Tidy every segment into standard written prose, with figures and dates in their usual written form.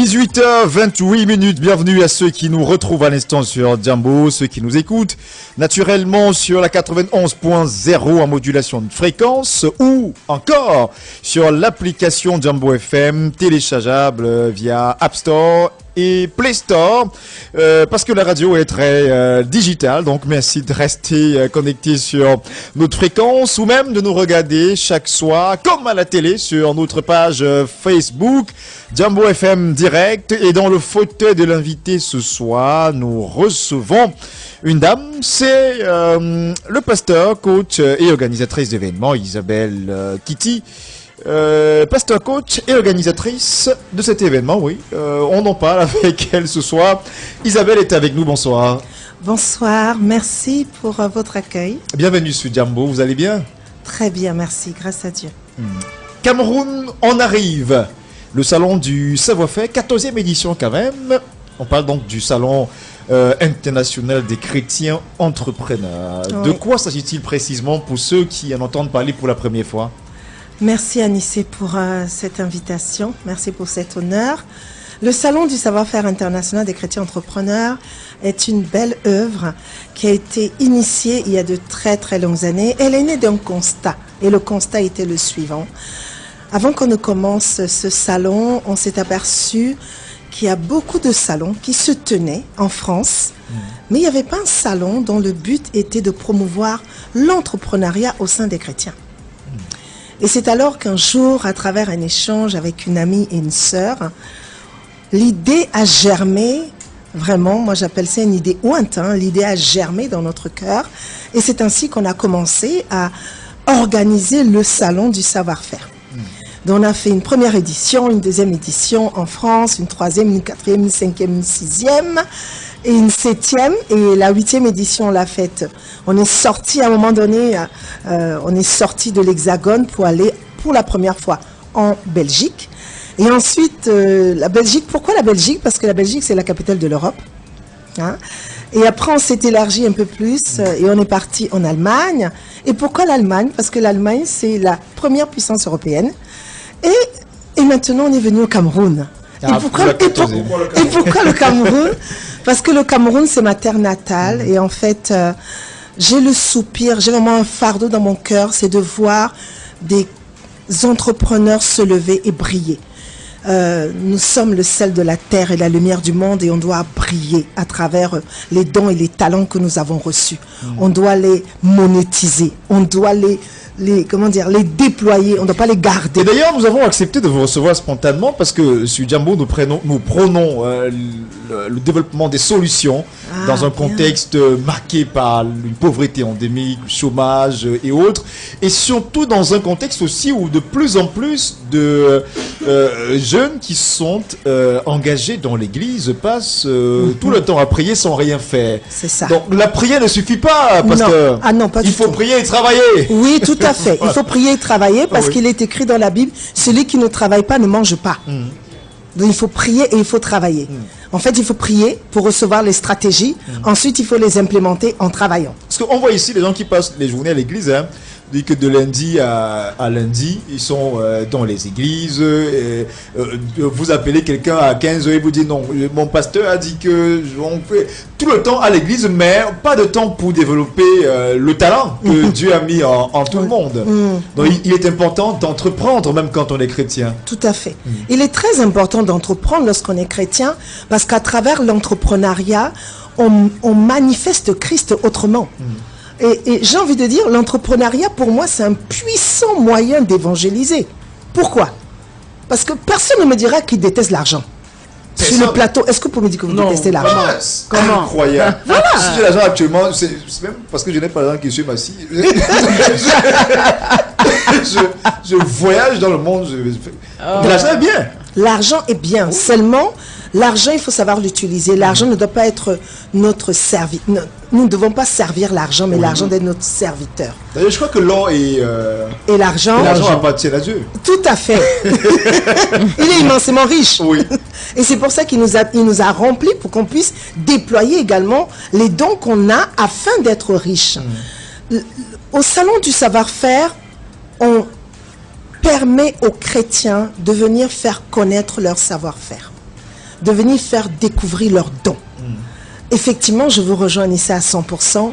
18h28, bienvenue à ceux qui nous retrouvent à l'instant sur Jambo, ceux qui nous écoutent naturellement sur la 91.0 en modulation de fréquence ou encore sur l'application Jambo FM téléchargeable via App Store et Play Store parce que la radio est très digitale, donc merci de rester connecté sur notre fréquence ou même de nous regarder chaque soir comme à la télé sur notre page Facebook Jambo FM Direct. Et dans le fauteuil de l'invité ce soir, nous recevons une dame, c'est le pasteur, coach et organisatrice d'événements Isabelle Kitty. Pasteur, coach et organisatrice de cet événement, oui. On en parle avec elle ce soir. Isabelle est avec nous, bonsoir. Bonsoir, merci pour votre accueil. Bienvenue sur Jambo, vous allez bien? Très bien, merci, grâce à Dieu. Cameroun, on arrive. Le salon du savoir-faire, 14e édition quand même. On parle donc du salon international des chrétiens entrepreneurs. Oui. De quoi s'agit-il précisément pour ceux qui en entendent parler pour la première fois? Merci Anissé pour cette invitation, merci pour cet honneur. Le Salon du savoir-faire international des chrétiens entrepreneurs est une belle œuvre qui a été initiée il y a de très très longues années. Elle est née d'un constat et le constat était le suivant. Avant qu'on ne commence ce salon, on s'est aperçu qu'il y a beaucoup de salons qui se tenaient en France, mais il n'y avait pas un salon dont le but était de promouvoir l'entrepreneuriat au sein des chrétiens. Et c'est alors qu'un jour, à travers un échange avec une amie et une sœur, l'idée a germé, vraiment, moi j'appelle ça une idée ointe, l'idée a germé dans notre cœur. Et c'est ainsi qu'on a commencé à organiser le salon du savoir-faire. Donc on a fait une première édition, une deuxième édition en France, une troisième, une quatrième, une cinquième, une sixième et une septième. Et la 8e édition, on l'a faite. On est sorti à un moment donné, on est sorti de l'Hexagone pour aller pour la première fois en Belgique. Et ensuite, la Belgique, pourquoi la Belgique? Parce que la Belgique, c'est la capitale de l'Europe. Et après, on s'est élargi un peu plus et on est parti en Allemagne. Et pourquoi l'Allemagne? Parce que l'Allemagne, c'est la première puissance européenne. Et maintenant, on est venu au Cameroun. Et pourquoi le Cameroun? Parce que le Cameroun, c'est ma terre natale. Et en fait, j'ai le soupir, j'ai vraiment un fardeau dans mon cœur, c'est de voir des entrepreneurs se lever et briller. Nous sommes le sel de la terre et la lumière du monde et on doit briller à travers les dons et les talents que nous avons reçus. On doit les monétiser, on doit les déployer, on ne doit pas les garder. Et d'ailleurs, nous avons accepté de vous recevoir spontanément parce que sur Jambo, nous prônons le développement des solutions dans un contexte marqué par une pauvreté endémique, le chômage et autres. Et surtout dans un contexte aussi où de plus en plus de jeunes qui sont engagés dans l'église passent tout le temps à prier sans rien faire. C'est ça. Donc la prière ne suffit pas, pasteur. Non, pas du tout. Il faut prier et travailler. Oui, tout à fait. Il faut prier et travailler parce qu'il est écrit dans la Bible, celui qui ne travaille pas ne mange pas. Donc il faut prier et il faut travailler. En fait, il faut prier pour recevoir les stratégies. Ensuite, il faut les implémenter en travaillant. Parce qu'on voit ici les gens qui passent les journées à l'église, dit que de lundi à lundi, ils sont dans les églises. Vous appelez quelqu'un à 15h et vous dites non, mon pasteur a dit que on fait tout le temps à l'église, mais pas de temps pour développer le talent que Dieu a mis en tout le monde. Donc il est important d'entreprendre même quand on est chrétien. Tout à fait. Il est très important d'entreprendre lorsqu'on est chrétien parce qu'à travers l'entrepreneuriat, on manifeste Christ autrement. Et j'ai envie de dire, l'entrepreneuriat, pour moi, c'est un puissant moyen d'évangéliser. Pourquoi? Parce que personne ne me dira qu'il déteste l'argent. Sur le plateau, est-ce que vous pouvez me dire que vous détestez l'argent? Comment? Incroyable. Voilà. Si j'ai l'argent actuellement, c'est même parce que je n'ai pas l'argent qui suis assis. Je voyage dans le monde. L'argent est bien. L'argent est bien. Seulement, l'argent, il faut savoir l'utiliser. L'argent ne doit pas être notre serviteur. Nous ne devons pas servir l'argent, mais l'argent doit être notre serviteur. D'ailleurs, je crois que l'or et l'argent appartiennent à Dieu. Tout à fait. Il est immensément riche. Oui. Et c'est pour ça qu'il nous a remplis pour qu'on puisse déployer également les dons qu'on a afin d'être riche. Au salon du savoir-faire, on permet aux chrétiens de venir faire connaître leur savoir-faire. de venir faire découvrir leurs dons. Effectivement, je vous rejoins ici à 100%.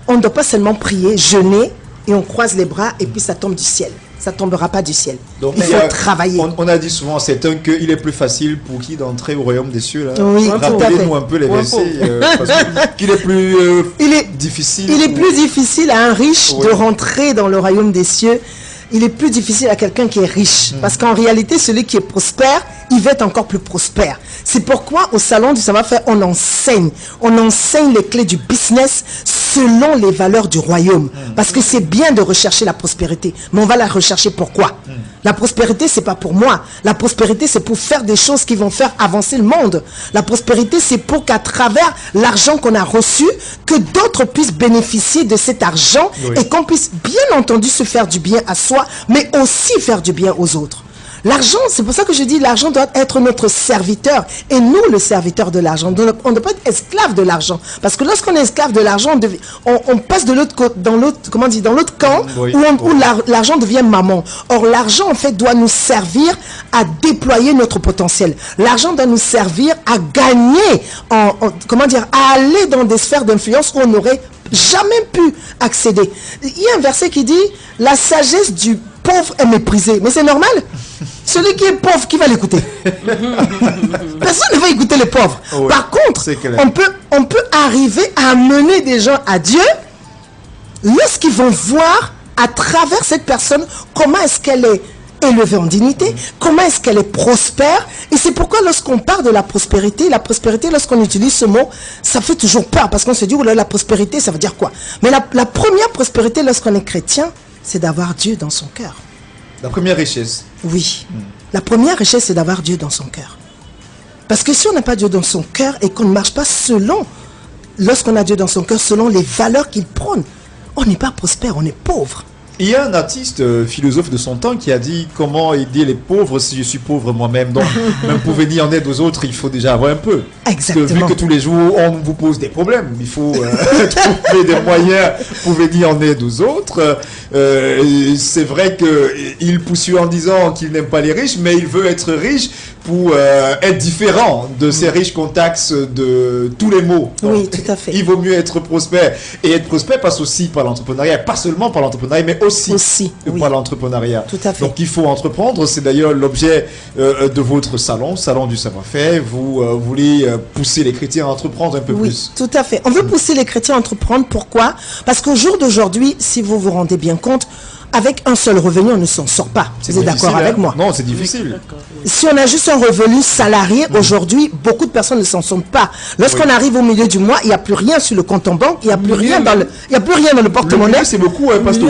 On ne doit pas seulement prier, jeûner, et on croise les bras, et puis ça tombe du ciel. Ça ne tombera pas du ciel. Donc, il faut travailler. On a dit souvent, c'est un qu'il est plus facile pour qui d'entrer au royaume des cieux. Là. Oui, rappelez-nous un peu les versets. Parce qu'il est plus difficile. Il est plus difficile à un riche de rentrer dans le royaume des cieux. Il est plus difficile à quelqu'un qui est riche. Parce qu'en réalité, celui qui est prospère, il va être encore plus prospère. C'est pourquoi au salon du savoir-faire, on enseigne. On enseigne les clés du business selon les valeurs du royaume. Parce que c'est bien de rechercher la prospérité. Mais on va la rechercher pourquoi? La prospérité, c'est pas pour moi. La prospérité, c'est pour faire des choses qui vont faire avancer le monde. La prospérité, c'est pour qu'à travers l'argent qu'on a reçu, que d'autres puissent bénéficier de cet argent et qu'on puisse bien entendu se faire du bien à soi, mais aussi faire du bien aux autres. L'argent, c'est pour ça que je dis l'argent doit être notre serviteur et nous le serviteur de l'argent. On ne doit pas être esclave de l'argent. Parce que lorsqu'on est esclave de l'argent, on passe de l'autre côté, dans l'autre camp où l'argent devient maman. Or, l'argent, en fait, doit nous servir à déployer notre potentiel. L'argent doit nous servir à gagner, à aller dans des sphères d'influence où on n'aurait jamais pu accéder. Il y a un verset qui dit, la sagesse du pauvre est méprisée. Mais c'est normal. Celui qui est pauvre, qui va l'écouter? Personne ne va écouter les pauvres. Oui, par contre, on peut arriver à mener des gens à Dieu lorsqu'ils vont voir à travers cette personne comment est-ce qu'elle est élevée en dignité, comment est-ce qu'elle est prospère. Et c'est pourquoi lorsqu'on parle de la prospérité, lorsqu'on utilise ce mot, ça fait toujours peur parce qu'on se dit, oh là, la prospérité, ça veut dire quoi? Mais la première prospérité lorsqu'on est chrétien, c'est d'avoir Dieu dans son cœur. La première richesse. Oui. La première richesse, c'est d'avoir Dieu dans son cœur. Parce que si on n'a pas Dieu dans son cœur et qu'on ne marche pas lorsqu'on a Dieu dans son cœur, selon les valeurs qu'il prône, on n'est pas prospère, on est pauvre. Il y a un artiste, philosophe de son temps qui a dit comment aider les pauvres si je suis pauvre moi-même. Donc, même pour venir en aide aux autres, il faut déjà avoir un peu. Exactement. Parce que, vu que tous les jours, on vous pose des problèmes, il faut trouver des moyens pour venir en aide aux autres. C'est vrai qu'il poursuit en disant qu'il n'aime pas les riches, mais il veut être riche pour être différent de ces riches qu'on taxe de tous les maux. Donc, oui, tout à fait. Il vaut mieux être prospère. Et être prospère passe aussi par l'entrepreneuriat, pas seulement par l'entrepreneuriat, mais aussi par l'entrepreneuriat. Tout à fait. Donc il faut entreprendre, c'est d'ailleurs l'objet de votre salon du savoir-faire. Vous voulez pousser les chrétiens à entreprendre un peu plus. Oui, tout à fait. On veut pousser les chrétiens à entreprendre, pourquoi? Parce qu'au jour d'aujourd'hui, si vous vous rendez bien compte, avec un seul revenu, on ne s'en sort pas. Vous êtes d'accord avec moi? Non, c'est difficile. Si on a juste un revenu salarié, aujourd'hui, beaucoup de personnes ne s'en sortent pas. Lorsqu'on arrive au milieu du mois, il n'y a plus rien sur le compte en banque, il n'y a plus rien dans le porte-monnaie. C'est beaucoup, hein, pasteur.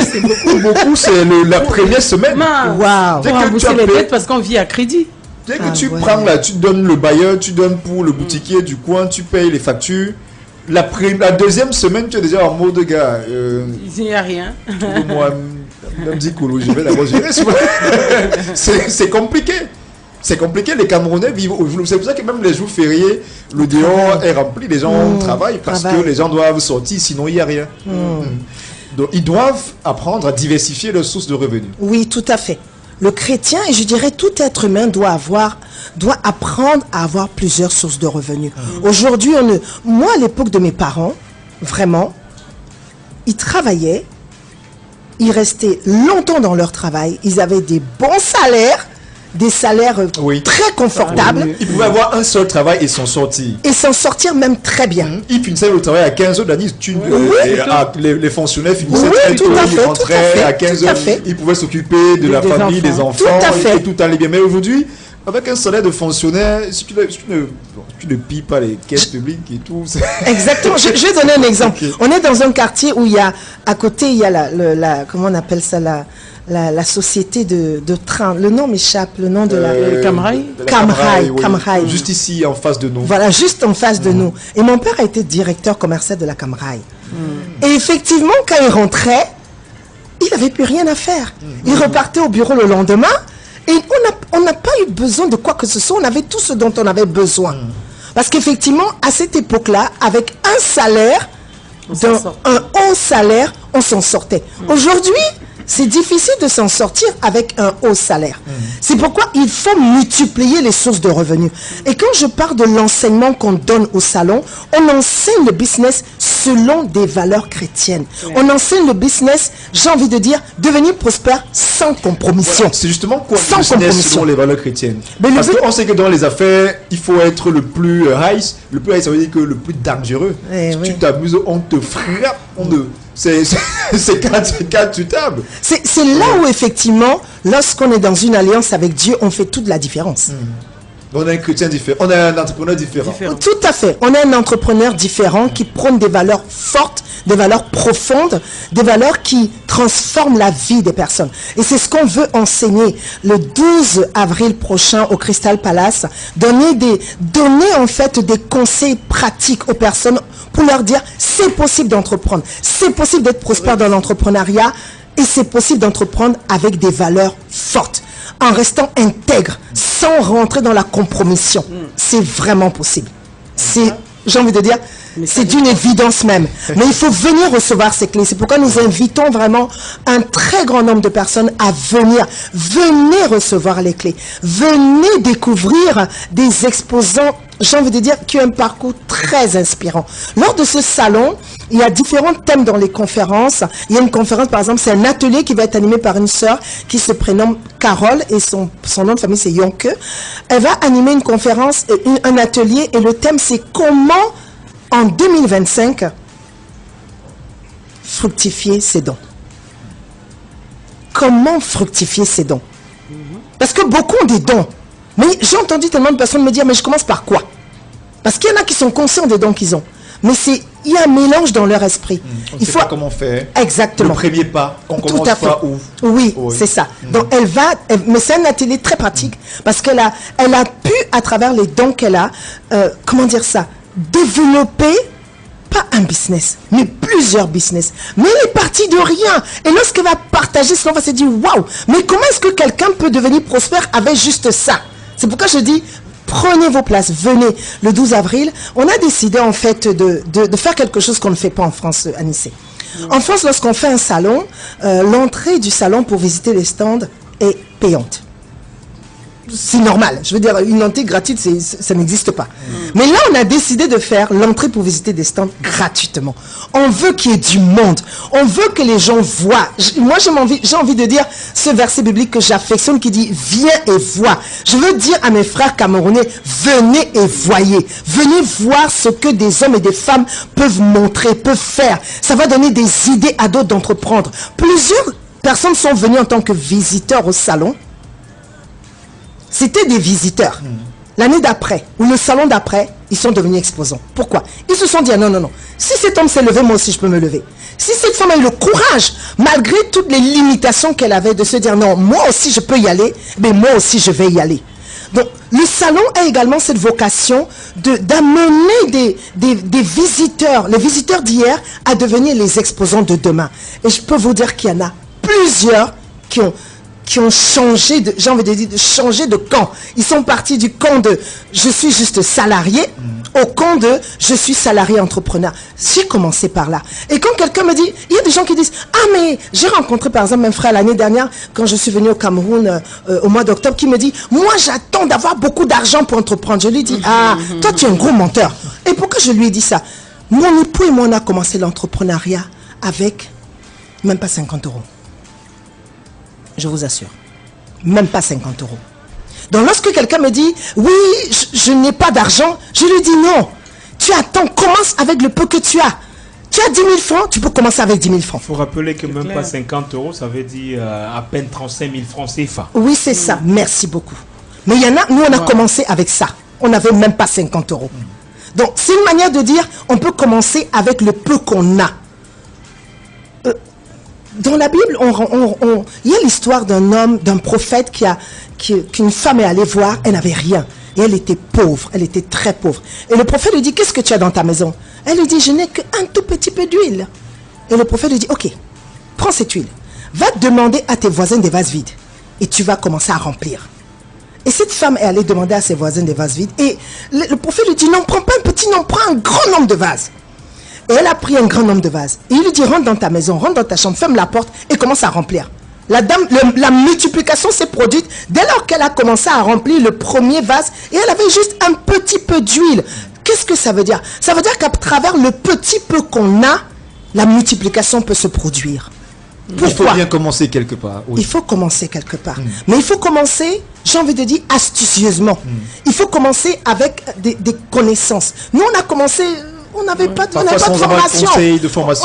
Beaucoup, c'est la première semaine. Waouh. On va bousser les têtes parce qu'on vit à crédit. Dès que tu prends là, tu donnes le bailleur, tu donnes pour le boutiquier du coin, tu payes les factures. La deuxième semaine, tu es déjà en mode gars. Il n'y a rien. Moi, même dit cool, je vais d'abord gérer. C'est compliqué. C'est compliqué, les Camerounais vivent. C'est pour ça que même les jours fériés, le dehors est rempli, les gens travaillent parce que les gens doivent sortir, sinon il n'y a rien. Donc ils doivent apprendre à diversifier leurs sources de revenus. Oui, tout à fait. Le chrétien, et je dirais tout être humain, doit apprendre à avoir plusieurs sources de revenus. Aujourd'hui, moi à l'époque de mes parents, vraiment, ils travaillaient, ils restaient longtemps dans leur travail, ils avaient des bons salaires, des salaires très confortables. Ils pouvaient avoir un seul travail et s'en sortir. Et s'en sortir même très bien. Ils finissaient le travail à 15 heures de la nuit. Les fonctionnaires finissaient très tôt, ils rentraient à 15 heures. Ils pouvaient s'occuper de la famille, des enfants, et tout allait bien. Mais aujourd'hui, avec un salaire de fonctionnaire, si tu ne pilles pas les caisses publiques et tout. Exactement. Je vais donner un exemple. On est dans un quartier où il y a, à côté, il y a comment on appelle ça, la société de train. Le nom m'échappe, le nom de la... Camrail. Camrail. Juste ici, en face de nous. Voilà, juste en face de nous. Et mon père a été directeur commercial de la Camrail. Et effectivement, quand il rentrait, il n'avait plus rien à faire. Il repartait au bureau le lendemain. Et on n'a pas eu besoin de quoi que ce soit. On avait tout ce dont on avait besoin. Parce qu'effectivement, à cette époque-là, avec un salaire, un haut salaire, on s'en sortait. Aujourd'hui, C'est difficile de s'en sortir avec un haut salaire. C'est pourquoi il faut multiplier les sources de revenus. Et quand je parle de l'enseignement qu'on donne au salon, on enseigne le business selon des valeurs chrétiennes. On enseigne le business, j'ai envie de dire, devenir prospère sans compromission. C'est justement quoi Sans le business compromission. selon les valeurs chrétiennes? Mais le Parce but- qu'on sait que dans les affaires, il faut être le plus high. Le plus high, ça veut dire que le plus dangereux. Eh Si oui. tu t'amuses, on te frappe. C'est quand tu tables. C'est là où, effectivement, lorsqu'on est dans une alliance avec Dieu, on fait toute la différence. On a un chrétien différent. On a un entrepreneur différent. Tout à fait. On est un entrepreneur différent qui prône des valeurs fortes, des valeurs profondes, des valeurs qui transforment la vie des personnes. Et c'est ce qu'on veut enseigner le 12 avril prochain au Crystal Palace. Donner en fait des conseils pratiques aux personnes pour leur dire c'est possible d'entreprendre, c'est possible d'être prospère dans l'entrepreneuriat et c'est possible d'entreprendre avec des valeurs fortes, en restant intègre, sans rentrer dans la compromission. C'est vraiment possible. J'ai envie de dire, c'est d'une évidence même. Mais il faut venir recevoir ces clés. C'est pourquoi nous invitons vraiment un très grand nombre de personnes à venir. Venez recevoir les clés. Venez découvrir des exposants, j'ai envie de dire, qui ont un parcours très inspirant. Lors de ce salon, il y a différents thèmes dans les conférences. Il y a une conférence, par exemple, c'est un atelier qui va être animé par une sœur qui se prénomme Carole et son nom de famille c'est Yonke. Elle va animer une conférence, un atelier et le thème c'est comment en 2025 fructifier ses dons. Comment fructifier ses dons? Parce que beaucoup ont des dons. Mais j'ai entendu tellement de personnes me dire, mais je commence par quoi? Parce qu'il y en a qui sont conscients des dons qu'ils ont. Mais il y a un mélange dans leur esprit. On ne sait pas comment faire. Exactement. Le premier pas. On Tout commence à fait. pas où? Oui, c'est ça. Donc mais c'est un atelier très pratique parce qu'elle a pu, à travers les dons qu'elle a, comment dire ça, développer pas un business, mais plusieurs business. Mais elle est partie de rien. Et lorsqu'elle va partager cela, on va se dire, waouh, mais comment est-ce que quelqu'un peut devenir prospère avec juste ça? C'est pourquoi je dis, prenez vos places, venez. Le 12 avril, on a décidé en fait de faire quelque chose qu'on ne fait pas en France, Anissé. En France, lorsqu'on fait un salon, l'entrée du salon pour visiter les stands est payante. C'est normal. Je veux dire, une entrée gratuite, ça n'existe pas. Mais là, on a décidé de faire l'entrée pour visiter des stands gratuitement. On veut qu'il y ait du monde. On veut que les gens voient. Moi, j'ai envie de dire ce verset biblique que j'affectionne qui dit « Viens et vois ». Je veux dire à mes frères camerounais, venez et voyez. Venez voir ce que des hommes et des femmes peuvent montrer, peuvent faire. Ça va donner des idées à d'autres d'entreprendre. Plusieurs personnes sont venues en tant que visiteurs au salon. C'était des visiteurs. L'année d'après, ou le salon d'après, ils sont devenus exposants. Pourquoi? Ils se sont dit, ah, non, non, non. Si cet homme s'est levé, moi aussi je peux me lever. Si cette femme a eu le courage, malgré toutes les limitations qu'elle avait, de se dire, non, moi aussi je peux y aller, mais moi aussi je vais y aller. Donc, le salon a également cette vocation d'amener des visiteurs, les visiteurs d'hier, à devenir les exposants de demain. Et je peux vous dire qu'il y en a plusieurs qui ont changé de, j'ai envie de dire, changé de camp. Ils sont partis du camp de je suis juste salarié au camp de je suis salarié entrepreneur. J'ai commencé par là. Et quand quelqu'un me dit, il y a des gens qui disent, ah mais j'ai rencontré par exemple un frère l'année dernière quand je suis venu au Cameroun au mois d'octobre qui me dit, moi j'attends d'avoir beaucoup d'argent pour entreprendre. Je lui dis, ah toi tu es un gros menteur. Et pourquoi je lui ai dit ça? Mon époux et moi on a commencé l'entrepreneuriat avec même pas 50 euros. Je vous assure. Même pas 50 euros. Donc lorsque quelqu'un me dit, oui, je n'ai pas d'argent, je lui dis non. Tu attends, commence avec le peu que tu as. Tu as 10 000 francs, tu peux commencer avec 10 000 francs. Il faut rappeler que même pas 50 euros, ça veut dire à peine 35 000 francs CFA. Oui, c'est ça. Merci beaucoup. Mais il y en a, nous on a commencé avec ça. On n'avait même pas 50 euros. Donc c'est une manière de dire, on peut commencer avec le peu qu'on a. Dans la Bible, il y a l'histoire d'un homme, d'un prophète qu'une femme est allée voir, elle n'avait rien. Et elle était pauvre, elle était très pauvre. Et le prophète lui dit, qu'est-ce que tu as dans ta maison? Elle lui dit, je n'ai qu'un tout petit peu d'huile. Et le prophète lui dit, ok, prends cette huile. Va demander à tes voisins des vases vides. Et tu vas commencer à remplir. Et cette femme est allée demander à ses voisins des vases vides. Et le prophète lui dit, non, prends pas un petit, non, prends un grand nombre de vases. Et elle a pris un grand nombre de vases. Et il lui dit, rentre dans ta maison, rentre dans ta chambre, ferme la porte et commence à remplir. La dame, la multiplication s'est produite dès lors qu'elle a commencé à remplir le premier vase et elle avait juste un petit peu d'huile. Qu'est-ce que ça veut dire? Ça veut dire qu'à travers le petit peu qu'on a, la multiplication peut se produire. Pourquoi? Il faut bien commencer quelque part. Oui. Il faut commencer quelque part. Mais il faut commencer, j'ai envie de dire, astucieusement. Il faut commencer avec des connaissances. Nous, on a commencé... On n'avait pas, de formation.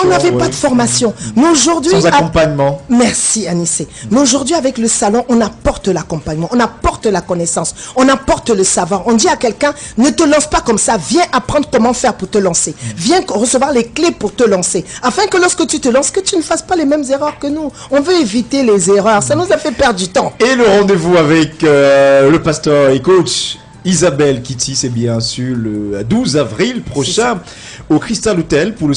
On n'avait pas de formation. Mais aujourd'hui, sans accompagnement. Merci Anissé. Mais aujourd'hui, avec le salon, on apporte l'accompagnement, on apporte la connaissance, on apporte le savoir. On dit à quelqu'un, ne te lance pas comme ça, viens apprendre comment faire pour te lancer. Viens recevoir les clés pour te lancer. Afin que lorsque tu te lances, que tu ne fasses pas les mêmes erreurs que nous. On veut éviter les erreurs. Ça nous a fait perdre du temps. Et le rendez-vous avec le pasteur et coach Isabelle Kitty, c'est bien sûr le 12 avril prochain au Crystal Hotel pour le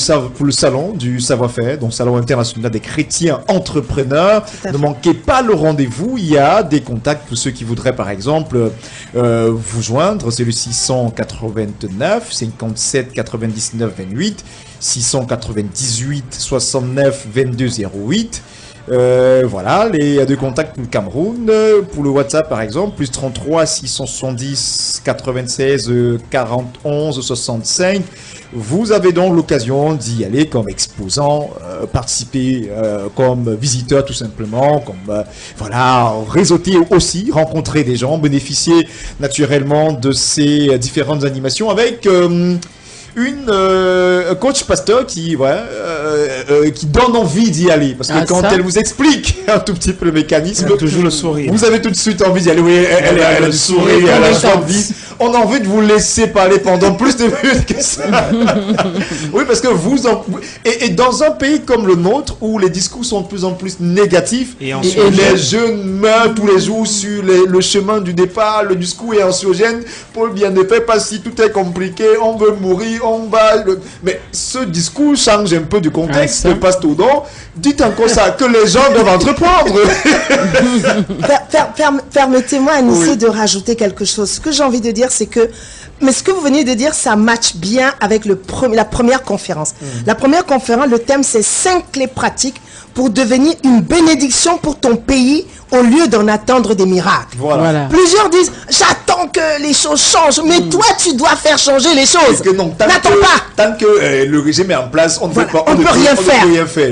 salon du savoir-faire, donc salon international des chrétiens entrepreneurs. Ne manquez pas le rendez-vous. Il y a des contacts pour ceux qui voudraient par exemple vous joindre. C'est le 689 57 99 28 698 69 22 08. Voilà, les deux contacts pour le Cameroun, pour le WhatsApp par exemple, plus 33 670 96 41 65. Vous avez donc l'occasion d'y aller comme exposant, participer comme visiteur tout simplement, comme voilà, réseauter aussi, rencontrer des gens, bénéficier naturellement de ces différentes animations avec une coach pasteur qui donne envie d'y aller, parce que quand elle vous explique un tout petit peu le mécanisme, toujours le sourire, vous avez tout de suite envie d'y aller. Oui, elle a le sourire, elle a envie. On a envie de vous laisser parler pendant plus de minutes que ça. Oui, parce que et dans un pays comme le nôtre où les discours sont de plus en plus négatifs et les jeunes meurent tous les jours sur le chemin du départ, le discours est anxiogène. Paul bien fait, pas si tout est compliqué, on veut mourir. Mais ce discours change un peu du contexte de Pastoudon. Dites encore ça, que les gens doivent entreprendre. Permettez-moi, Anissé, de rajouter quelque chose. Ce que j'ai envie de dire, c'est que, mais ce que vous venez de dire, ça match bien avec la première conférence. La première conférence, le thème, c'est 5 clés pratiques pour devenir une bénédiction pour ton pays au lieu d'en attendre des miracles. Voilà. Plusieurs disent, j'attends que les choses changent, mais toi, tu dois faire changer les choses. N'attends pas. Tant que le régime est en place, on ne peut rien faire.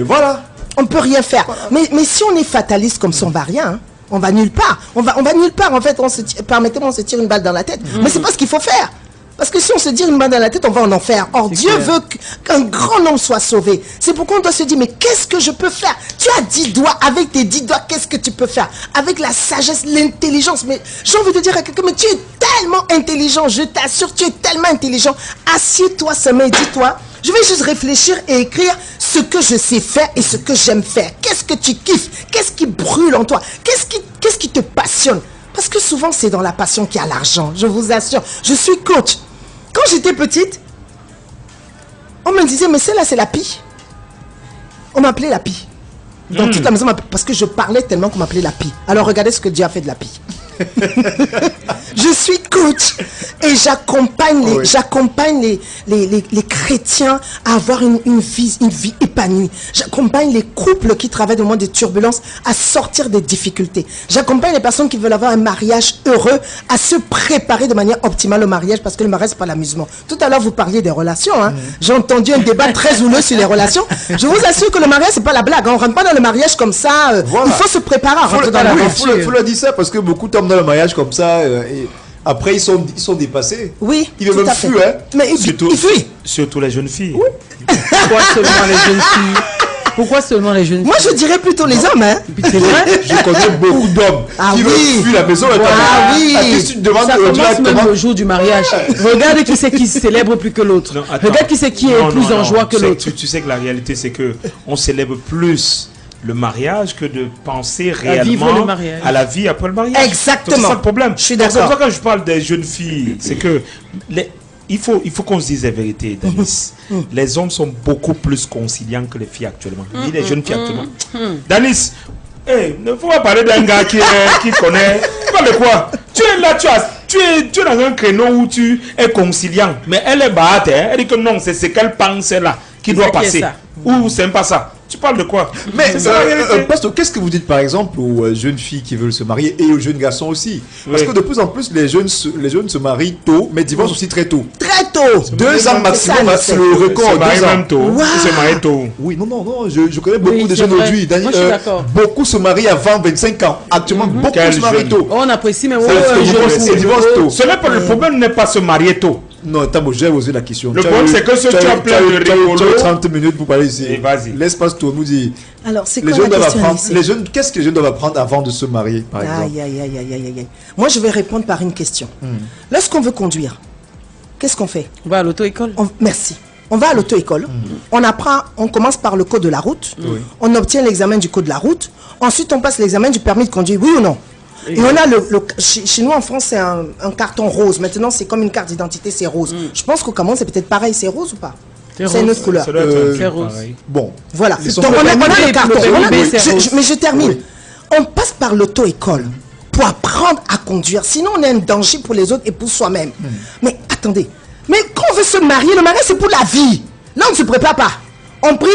Voilà. On ne peut rien faire. Voilà. Mais si on est fataliste comme ça, on va rien. On va nulle part. On va nulle part. En fait, permettez-moi, on se tire une balle dans la tête. Mais c'est pas ce qu'il faut faire. Parce que si on se tire une balle dans la tête, on va en enfer. Or, Dieu veut qu'un grand nombre soit sauvé. C'est pourquoi on doit se dire, mais qu'est-ce que je peux faire? Tu as 10 doigts. Avec tes 10 doigts, qu'est-ce que tu peux faire? Avec la sagesse, l'intelligence. Mais j'ai envie de dire à quelqu'un, mais tu es tellement intelligent. Je t'assure, tu es tellement intelligent. Assieds-toi seulement et dis-toi, je vais juste réfléchir et écrire ce que je sais faire et ce que j'aime faire. Qu'est-ce que tu kiffes? Qu'est-ce qui brûle en toi? Qu'est-ce qui te passionne? Parce que souvent, c'est dans la passion qu'il y a l'argent. Je vous assure. Je suis coach. Quand j'étais petite, on me disait, mais celle-là, c'est la pie. On m'appelait la pie. Dans toute la maison, parce que je parlais tellement qu'on m'appelait la pie. Alors, regardez ce que Dieu a fait de la pie. Je suis coach et j'accompagne les chrétiens à avoir une vie épanouie. J'accompagne les couples qui travaillent dans le monde des turbulences à sortir des difficultés. J'accompagne les personnes qui veulent avoir un mariage heureux à se préparer de manière optimale au mariage, parce que le mariage, c'est pas l'amusement. Tout à l'heure, vous parliez des relations. J'ai entendu un débat très houleux sur les relations. Je vous assure que le mariage, c'est pas la blague. On rentre pas dans le mariage comme ça. Voilà. Il faut se préparer à rentrer dans la relation. Il faut le dire ça, parce que beaucoup tombent dans le mariage comme ça. Et après, ils sont dépassés. Oui, ils veulent même fuir. Mais surtout les jeunes filles. Oui. Pourquoi seulement les jeunes filles? Pourquoi seulement les jeunes filles? Moi, je dirais plutôt les hommes. C'est vrai? Je connais beaucoup d'hommes qui veulent fuir la maison. Oui. Ça commence même le jour du mariage. Regarde qui c'est qui célèbre plus que l'autre. Regarde qui c'est qui est plus en joie que l'autre. Tu sais que la réalité, c'est que on célèbre plus le mariage que de penser réellement à la vie après le mariage. Exactement. C'est ça le problème. Je suis d'accord. C'est pour ça que quand je parle des jeunes filles, c'est que il faut qu'on se dise la vérité, Danis. Les hommes sont beaucoup plus conciliants que les filles actuellement. Ni les jeunes filles actuellement. Danis, ne faut pas parler d'un gars qui connaît. Tu parles de quoi? Tu es là, tu es dans un créneau où tu es conciliant. Mais elle est batte. Elle dit que non, c'est ce qu'elle pense là qui doit passer. Ou c'est pas ça. Tu parles de quoi? Mais, C'est ça, la réalité. Pasteur, qu'est-ce que vous dites par exemple aux jeunes filles qui veulent se marier et aux jeunes garçons aussi? Parce Oui. que de plus en plus, les jeunes se marient tôt, mais divorcent aussi très tôt. Très tôt. 2 ans maximum, ça, c'est le record. Se marie 2 ans. même tôt. Wow. Il se marie tôt. Oui, non, je connais beaucoup Oui, de c'est jeunes vrai. aujourd'hui. Moi, je suis d'accord. Beaucoup se marient avant 25 ans. Actuellement, beaucoup Quel se marient jeune. tôt. Oh, on apprécie, mais C'est parce que je divorce- le divorce tôt. Ce n'est pas le problème, n'est pas se marier tôt. Non, Tambo, j'ai osé la question. Le Tu as problème, eu- c'est que ce tu as tu as eu- plein tu as de eu- tu as eu rigolos. 30 minutes pour parler ici. Et vas-y. L'espace tour nous dit. Alors, c'est Les quoi jeunes la doivent question apprendre. ici? Les jeunes, qu'est-ce que les jeunes doivent apprendre avant de se marier, par exemple? Aïe, aïe, aïe, aïe, aïe, aïe, aïe. Moi, je vais répondre par une question. Lorsqu'on veut conduire, qu'est-ce qu'on fait? On va à l'auto-école. Merci. On va à l'auto-école, on apprend, on commence par le code de la route, on obtient l'examen du code de la route, ensuite on passe l'examen du permis de conduire, oui ou non? Et on a chez nous en France, c'est un carton rose. Maintenant, c'est comme une carte d'identité, c'est rose. Je pense qu'au Cameroun, c'est peut-être pareil, c'est rose ou pas? C'est une autre couleur. Ça doit être C'est un rose. pareil. Bon. Voilà. Ils sont Donc, on a permis le carton. le On a- permis B, c'est rose. mais je termine. On passe par l'auto-école pour apprendre à conduire. Sinon, on est un danger pour les autres et pour soi-même. Mais attendez. Mais quand on veut se marier, le mariage, c'est pour la vie. Là, on ne se prépare pas. On prie,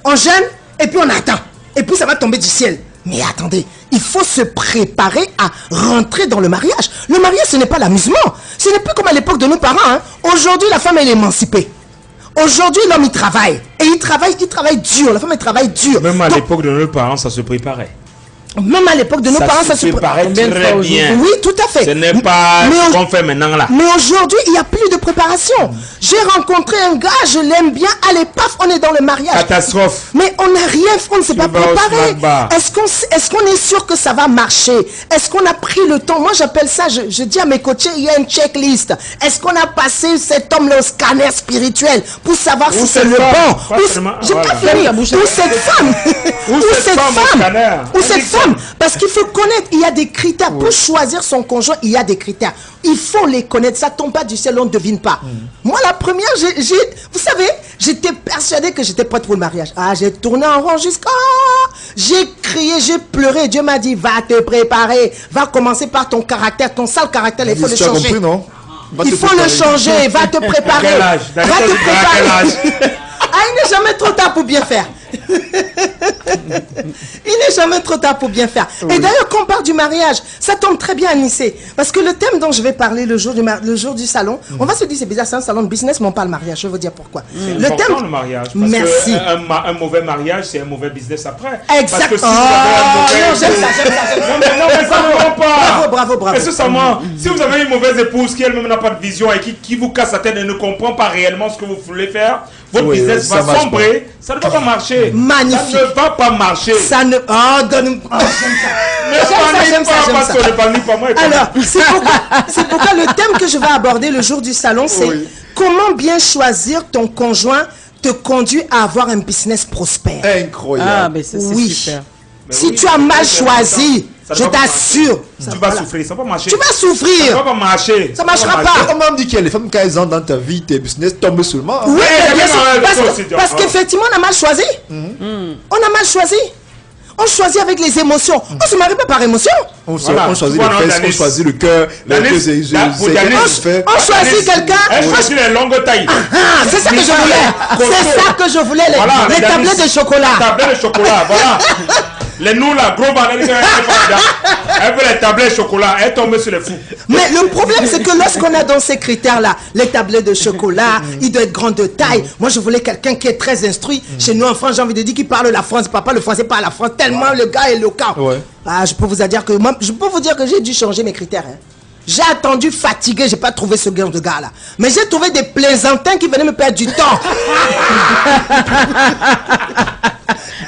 on jeûne, et puis on attend. Et puis ça va tomber du ciel. Mais attendez, il faut se préparer à rentrer dans le mariage. Le mariage, ce n'est pas l'amusement. Ce n'est plus comme à l'époque de nos parents. Hein. Aujourd'hui, la femme, elle est émancipée. Aujourd'hui, l'homme, il travaille. Et il travaille dur. La femme, elle travaille dur. Même à Donc, l'époque de nos parents, ça se préparait. même à l'époque de nos parents, ça se préparait Combien de très fois bien. Oui, tout à fait. Ce n'est pas Mais ce au- qu'on fait maintenant là. Mais aujourd'hui, il n'y a plus de préparation. J'ai rencontré un gars, je l'aime bien. Allez, paf, on est dans le mariage. Catastrophe. Mais on n'a rien fait, on ne s'est Tu pas vas au préparé. snack bar. Est-ce qu'on est sûr que ça va marcher? Est-ce qu'on a pris le temps? Moi, j'appelle ça, je dis à mes coachés, il y a une checklist. Est-ce qu'on a passé cet homme-là au scanner spirituel pour savoir si c'est cette le femme, bon? pas Ou- seulement- J'ai voilà. pas fini. Ou cette femme. Ou cette femme au scanner. Ou cette Indique ça. femme. Parce qu'il faut connaître, il y a des critères. Pour choisir son conjoint, il y a des critères. Il faut les connaître. Ça tombe pas du ciel, on ne devine pas. Moi, la première, vous savez, j'étais persuadée que j'étais prête pour le mariage. Ah, j'ai tourné en rond jusqu'à... J'ai crié, j'ai pleuré. Dieu m'a dit, va te préparer. Va commencer par ton caractère, ton sale caractère. Il faut le Tu as changer. compris, non? Va Il te faut le préparer. changer. Va te préparer. quel âge? Va David, te à quel préparer. âge? Ah, il n'est jamais trop tard pour bien faire. Il n'est jamais trop tard pour bien faire. Et d'ailleurs, quand on parle du mariage, ça tombe très bien à Nice. Parce que le thème dont je vais parler le jour du salon, on va se dire c'est bizarre, c'est un salon de business, mais on parle mariage. Je vais vous dire pourquoi. Le thème, le mariage. Parce Merci. que un mauvais mariage, c'est un mauvais business après. Exact. Parce que si Oh, vous avez un mauvais... non, j'aime ça. Non, mais ça ne va pas. Bravo. Est-ce que ça ment? Si vous avez une mauvaise épouse qui elle-même n'a pas de vision et qui vous casse la tête et ne comprend pas réellement ce que vous voulez faire, votre Oui, business ça va marche sombrer. Ça ne va pas marcher. Magnifique. Ça ne va pas marcher. Ça ne... Oh, donne... Oh, j'aime ça. Parce que ne parle pas moi. Alors, c'est pourquoi le thème que je vais aborder le jour du salon, c'est comment bien choisir ton conjoint te conduit à avoir un business prospère. Incroyable. Ah, mais c'est Oui. super. Si oui, tu as mais mal c'est choisi, ça je ne va pas t'assure. Tu vas souffrir. Ça ne va pas marcher. Tu vas Ça ne souffrir. va pas marcher. Ça marchera va pas. On m'a dit qu'il y a les femmes, quand elles entrent dans ta vie, tes business tombent seulement. Oui, Ouais, bien sûr. mais non, Parce, ça aussi, parce qu'effectivement, on a mal choisi. On a mal choisi. On choisit avec les émotions. On ne se marie pas par émotion. On Voilà. choisit Voilà, les fesses, on Danis. choisit le cœur, Danis, pour Danis, On choisit quelqu'un. Elle choisit les longues tailles. Ah, c'est ça que je voulais. C'est ça que je voulais. Voilà, Les Danis. tablettes de chocolat. Tablettes de chocolat, voilà. Les nous là, gros bananes, elle veut les tablettes de chocolat, elle tombe sur les fous. Mais le problème, c'est que lorsqu'on a dans ces critères-là, les tablettes de chocolat, il doit être grand de taille. Moi, je voulais quelqu'un qui est très instruit. Chez nous, en France, j'ai envie de dire qu'il parle la France. Papa, le français parle la France. Tellement le gars est loquant. Ouais. Ah, je peux vous dire que moi, je peux vous dire que j'ai dû changer mes critères. Hein. J'ai attendu fatigué, j'ai pas trouvé ce genre de gars-là. Mais j'ai trouvé des plaisantins qui venaient me perdre du temps.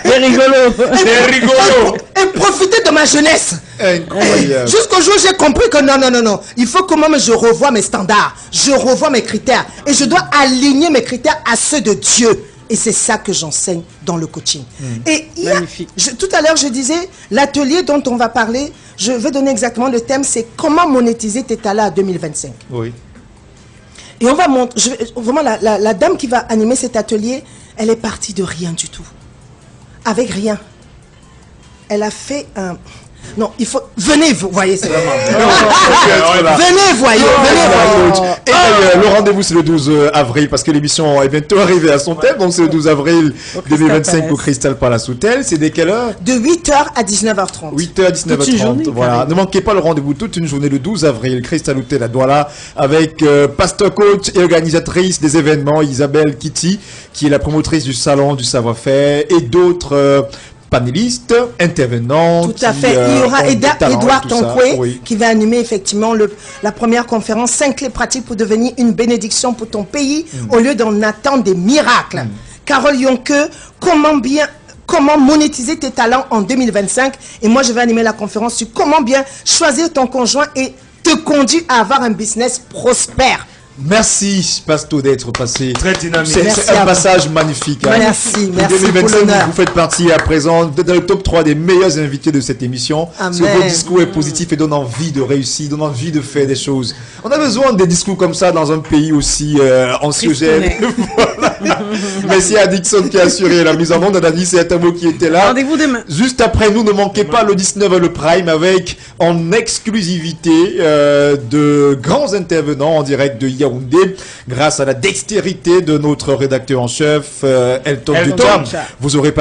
C'est rigolo. C'est rigolo. Et profiter de ma jeunesse. Incroyable. Jusqu'au jour où j'ai compris que non. Il faut que moi je revoie mes standards. Je revois mes critères. Et je dois aligner mes critères à ceux de Dieu. Et c'est ça que j'enseigne dans le coaching. Et Magnifique. tout à l'heure, je disais, l'atelier dont on va parler, je vais donner exactement le thème, c'est comment monétiser tes talents à 2025. Oui. Et on va montrer, vraiment, la dame qui va animer cet atelier, elle est partie de rien du tout. Avec rien. Elle a fait Non, il faut... Venez, vous voyez, c'est vraiment... Voilà. Venez, voyez, venez, voyez. Et d'ailleurs, le rendez-vous c'est le 12 avril parce que l'émission est bientôt arrivée à son thème, donc c'est le 12 avril 2025 au Crystal Palace Hotel. C'est dès quelle heure? De 8h à 19h30. 8h à 19h30. Toute une journée, Voilà. carrément. Ne manquez pas le rendez-vous toute une journée le 12 avril, Crystal Hotel à Douala, avec pasteur coach et organisatrice des événements Isabelle Kitty, qui est la promotrice du salon du savoir-faire, et d'autres panélistes, intervenants. Tout à fait. Il y aura Edouard Tonkoué oui. qui va animer effectivement la première conférence 5 clés pratiques pour devenir une bénédiction pour ton pays au lieu d'en attendre des miracles. Carole Yonke, comment monétiser tes talents en 2025. Et moi, je vais animer la conférence sur comment bien choisir ton conjoint et te conduire à avoir un business prospère. Merci, Pasto, d'être passé. Très dynamique. C'est un passage magnifique. Hein. Merci, Pour merci pour 2025, l'honneur. vous faites partie à présent dans le top 3 des meilleurs invités de cette émission. Parce que Amen. votre discours est positif et donne envie de réussir, donne envie de faire des choses. On a besoin des discours comme ça dans un pays aussi anxiogène. Voilà. Merci à Dixon qui a assuré la mise en onde. Dani, c'est un mot qui était là. Rendez-vous demain. Juste après nous, ne manquez pas le 19 le Prime avec en exclusivité de grands intervenants en direct de Yaoundé grâce à la dextérité de notre rédacteur en chef Elton Dutam. Vous aurez